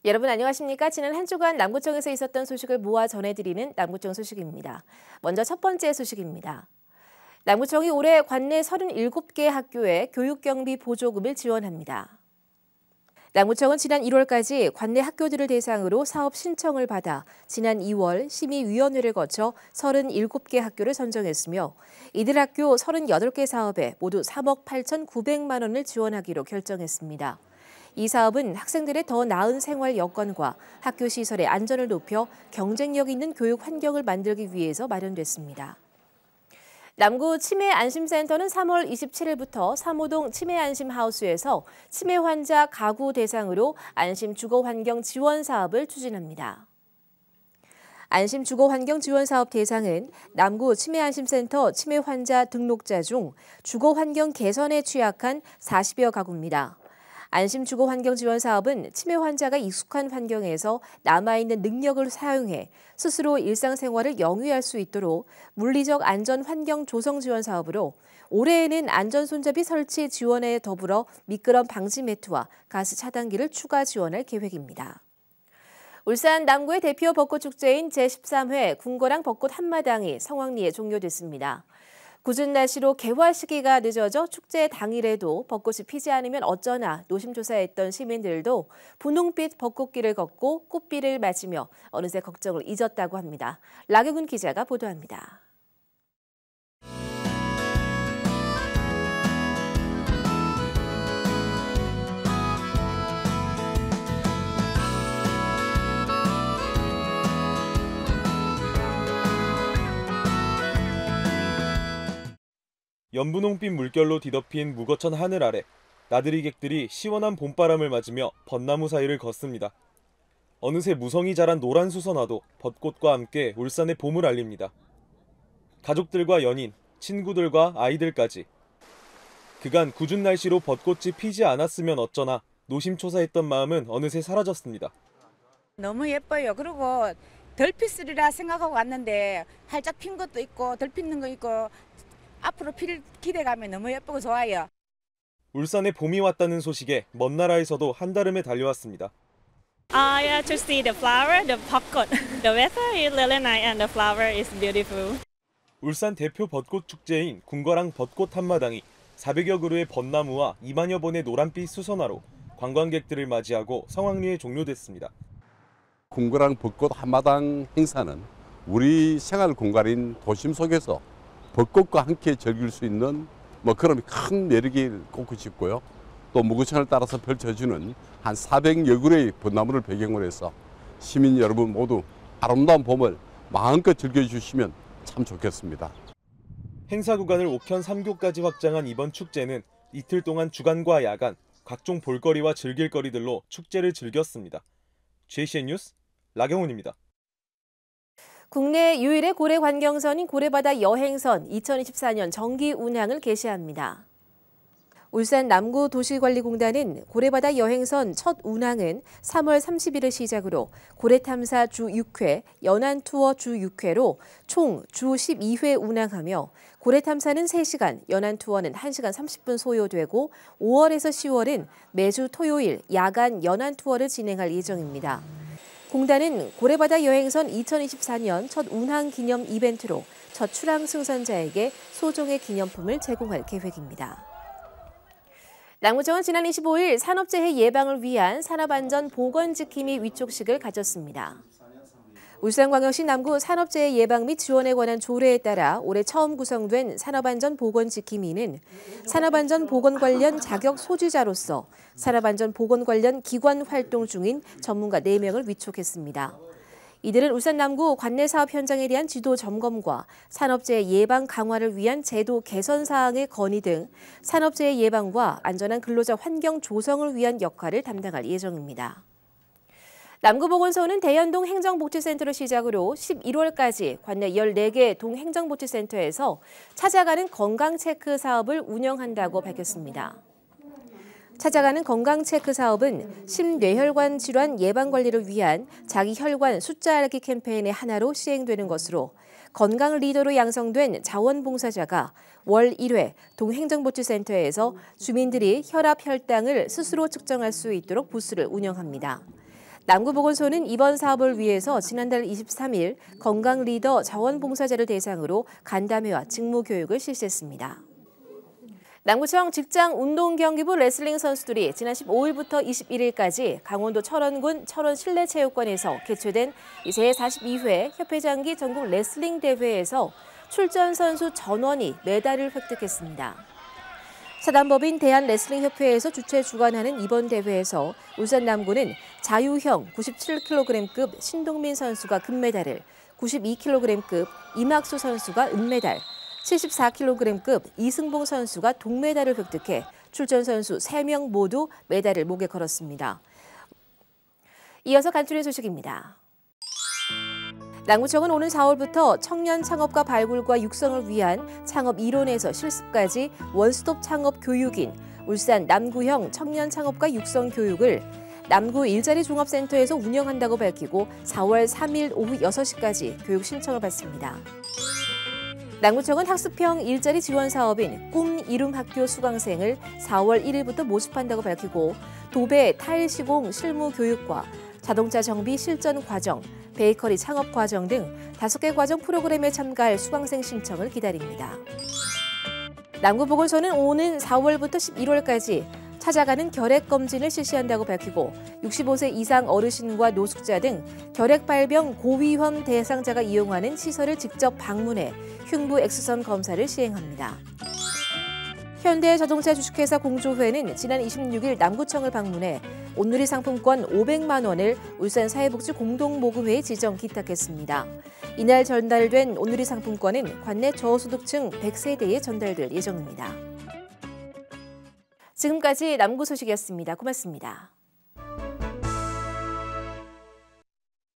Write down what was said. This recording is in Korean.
여러분 안녕하십니까? 지난 한 주간 남구청에서 있었던 소식을 모아 전해드리는 남구청 소식입니다. 먼저 첫 번째 소식입니다. 남구청이 올해 관내 37개 학교에 교육경비 보조금을 지원합니다. 남구청은 지난 1월까지 관내 학교들을 대상으로 사업 신청을 받아 지난 2월 심의위원회를 거쳐 37개 학교를 선정했으며 이들 학교 38개 사업에 모두 3억 8,900만 원을 지원하기로 결정했습니다. 이 사업은 학생들의 더 나은 생활 여건과 학교 시설의 안전을 높여 경쟁력 있는 교육 환경을 만들기 위해서 마련됐습니다. 남구 치매안심센터는 3월 27일부터 3호동 치매안심하우스에서 치매 환자 가구 대상으로 안심 주거환경 지원 사업을 추진합니다. 안심 주거환경 지원 사업 대상은 남구 치매안심센터 치매 환자 등록자 중 주거환경 개선에 취약한 40여 가구입니다. 안심 주거 환경 지원 사업은 치매 환자가 익숙한 환경에서 남아있는 능력을 사용해 스스로 일상생활을 영위할 수 있도록 물리적 안전 환경 조성 지원 사업으로 올해에는 안전 손잡이 설치 지원에 더불어 미끄럼 방지 매트와 가스 차단기를 추가 지원할 계획입니다. 울산 남구의 대표 벚꽃 축제인 제13회 궁궐항 벚꽃 한마당이 성황리에 종료됐습니다. 궂은 날씨로 개화 시기가 늦어져 축제 당일에도 벚꽃이 피지 않으면 어쩌나 노심초사했던 시민들도 분홍빛 벚꽃길을 걷고 꽃비를 맞으며 어느새 걱정을 잊었다고 합니다. 락영훈 기자가 보도합니다. 연분홍빛 물결로 뒤덮인 무거천 하늘 아래 나들이객들이 시원한 봄바람을 맞으며 벚나무 사이를 걷습니다. 어느새 무성이 자란 노란 수선화도 벚꽃과 함께 울산의 봄을 알립니다. 가족들과 연인, 친구들과 아이들까지. 그간 궂은 날씨로 벚꽃이 피지 않았으면 어쩌나 노심초사했던 마음은 어느새 사라졌습니다. 너무 예뻐요. 그리고 덜 피으리라 생각하고 왔는데 활짝 핀 것도 있고 덜 피는 거 있고 앞으로 필 기대감이 너무 예쁘고 좋아요. 울산에 봄이 왔다는 소식에 먼 나라에서도 한달음에 달려왔습니다. Yeah, to see the flower, the 벚꽃. The weather is really nice and the flower is beautiful. 울산 대표 벚꽃 축제인 궁궐항 벚꽃 한마당이 400여 그루의 벚나무와 2만여 본의 노란빛 수선화로 관광객들을 맞이하고 성황리에 종료됐습니다. 궁궐항 벚꽃 한마당 행사는 우리 생활 공간인 도심 속에서 벚꽃과 함께 즐길 수 있는 그런 큰 매력이 꽂고 싶고요. 또 무구천을 따라서 펼쳐주는 한 400여 그루의 벚나무를 배경으로 해서 시민 여러분 모두 아름다운 봄을 마음껏 즐겨주시면 참 좋겠습니다. 행사 구간을 옥현 3교까지 확장한 이번 축제는 이틀 동안 주간과 야간 각종 볼거리와 즐길거리들로 축제를 즐겼습니다. JCN 뉴스 락영훈입니다. 국내 유일의 고래 관경선인 고래바다 여행선 2024년 정기 운항을 개시합니다. 울산 남구도시관리공단은 고래바다 여행선 첫 운항은 3월 30일을 시작으로 고래탐사 주 6회, 연안투어 주 6회로 총 주 12회 운항하며 고래탐사는 3시간, 연안투어는 1시간 30분 소요되고 5월에서 10월은 매주 토요일 야간 연안투어를 진행할 예정입니다. 공단은 고래바다 여행선 2024년 첫 운항 기념 이벤트로 첫 출항 승선자에게 소정의 기념품을 제공할 계획입니다. 남구청은 지난 25일 산업재해 예방을 위한 산업안전보건지킴이 위촉식을 가졌습니다. 울산광역시 남구 산업재해 예방 및 지원에 관한 조례에 따라 올해 처음 구성된 산업안전보건지킴이는 산업안전보건 관련 자격 소지자로서 산업안전보건 관련 기관 활동 중인 전문가 4명을 위촉했습니다. 이들은 울산 남구 관내 사업 현장에 대한 지도 점검과 산업재해 예방 강화를 위한 제도 개선 사항의 건의 등 산업재해 예방과 안전한 근로자 환경 조성을 위한 역할을 담당할 예정입니다. 남구보건소는 대연동 행정복지센터를 시작으로 11월까지 관내 14개 동행정복지센터에서 찾아가는 건강체크 사업을 운영한다고 밝혔습니다. 찾아가는 건강체크 사업은 심뇌혈관 질환 예방관리를 위한 자기혈관 숫자 알기 캠페인의 하나로 시행되는 것으로 건강 리더로 양성된 자원봉사자가 월 1회 동행정복지센터에서 주민들이 혈압, 혈당을 스스로 측정할 수 있도록 부스를 운영합니다. 남구보건소는 이번 사업을 위해서 지난달 23일 건강 리더 자원봉사자를 대상으로 간담회와 직무 교육을 실시했습니다. 남구청 직장운동경기부 레슬링 선수들이 지난 15일부터 21일까지 강원도 철원군 철원 실내체육관에서 개최된 제42회 협회장기 전국 레슬링 대회에서 출전 선수 전원이 메달을 획득했습니다. 사단법인 대한레슬링협회에서 주최 주관하는 이번 대회에서 울산 남구는 자유형 97kg급 신동민 선수가 금메달을, 92kg급 이막수 선수가 은메달, 74kg급 이승봉 선수가 동메달을 획득해 출전 선수 3명 모두 메달을 목에 걸었습니다. 이어서 간추린 소식입니다. 남구청은 오는 4월부터 청년 창업가 발굴과 육성을 위한 창업 이론에서 실습까지 원스톱 창업 교육인 울산 남구형 청년 창업가 육성 교육을 남구 일자리 종합센터에서 운영한다고 밝히고 4월 3일 오후 6시까지 교육 신청을 받습니다. 남구청은 학습형 일자리 지원 사업인 꿈 이룸 학교 수강생을 4월 1일부터 모집한다고 밝히고 도배 타일 시공 실무 교육과 자동차 정비 실전 과정, 베이커리 창업 과정 등 5개 과정 프로그램에 참가할 수강생 신청을 기다립니다. 남구보건소는 오는 4월부터 11월까지 찾아가는 결핵 검진을 실시한다고 밝히고 65세 이상 어르신과 노숙자 등 결핵 발병 고위험 대상자가 이용하는 시설을 직접 방문해 흉부 엑스선 검사를 시행합니다. 현대자동차 주식회사 공조회는 지난 26일 남구청을 방문해 온누리 상품권 500만 원을 울산 사회복지 공동모금회에 지정 기탁했습니다. 이날 전달된 온누리 상품권은 관내 저소득층 100세대에 전달될 예정입니다. 지금까지 남구 소식이었습니다. 고맙습니다.